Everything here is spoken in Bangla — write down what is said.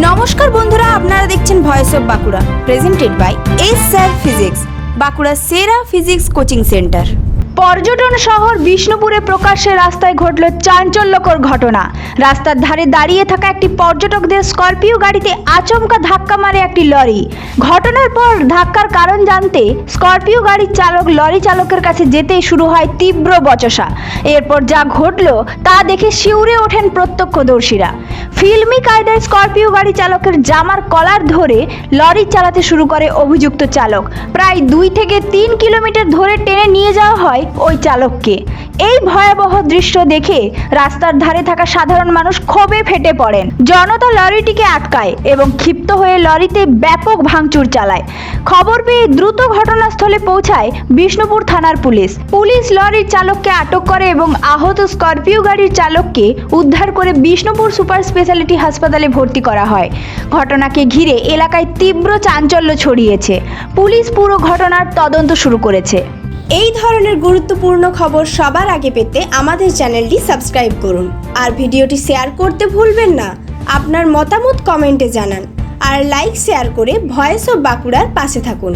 নমস্কার বন্ধুরা, আপনারা দেখছেন voice of Bankura, presented by S sir physics, Bankura সেরা ফিজিক্স কোচিং সেন্টার। পর্যটন শহর বিষ্ণুপুরে প্রকাশ্যে রাস্তায় ঘটল চাঞ্চল্যকর ঘটনা। রাস্তার ধারে দাঁড়িয়ে থাকা একটি পর্যটকদের স্করপিও গাড়িতে আচমকা ধাক্কা মারে একটি লরি। ঘটনার পর ধাক্কার কারণ জানতে স্করপিও গাড়ির চালক লরি চালকের কাছে যেতেই শুরু হয় তীব্র বচসা। এরপর যা ঘটল তা দেখে শিউরে ওঠেন প্রত্যক্ষদর্শীরা। ফিল্মি কায়দায় স্করপিও গাড়ি চালকের জামার কলার ধরে লরি চালাতে শুরু করে অভিযুক্ত চালক। প্রায় 2 থেকে 3 কিলোমিটার ধরে টেনে নিয়ে যাওয়া হয় ওই চালককে। এই ভয়াবহ দৃশ্য দেখে রাস্তার ধারে থাকা সাধারণ মানুষ ক্ষোভে ফেটে পড়েন। জনতা লরিটিকে আটকায় এবং ক্ষিপ্ত হয়ে লরিতে ব্যাপক ভাঙচুর চালায়। খবর পেয়ে দ্রুত ঘটনাস্থলে পৌঁছায় বিষ্ণুপুর থানার পুলিশ লরির চালককে আটক করে এবং আহত স্করপিও গাড়ির চালককে উদ্ধার করে বিষ্ণুপুর সুপার স্পেশালিটি হাসপাতালে ভর্তি করা হয়। ঘটনাকে ঘিরে এলাকায় তীব্র চাঞ্চল্য ছড়িয়েছে। পুলিশ পুরো ঘটনার তদন্ত শুরু করেছে। এই ধরনের গুরুত্বপূর্ণ খবর সবার আগে পেতে আমাদের চ্যানেলটি সাবস্ক্রাইব করুন আর ভিডিওটি শেয়ার করতে ভুলবেন না। আপনার মতামত কমেন্টে জানান আর লাইক শেয়ার করে ভয়েস অফ বাঁকুড়ার পাশে থাকুন।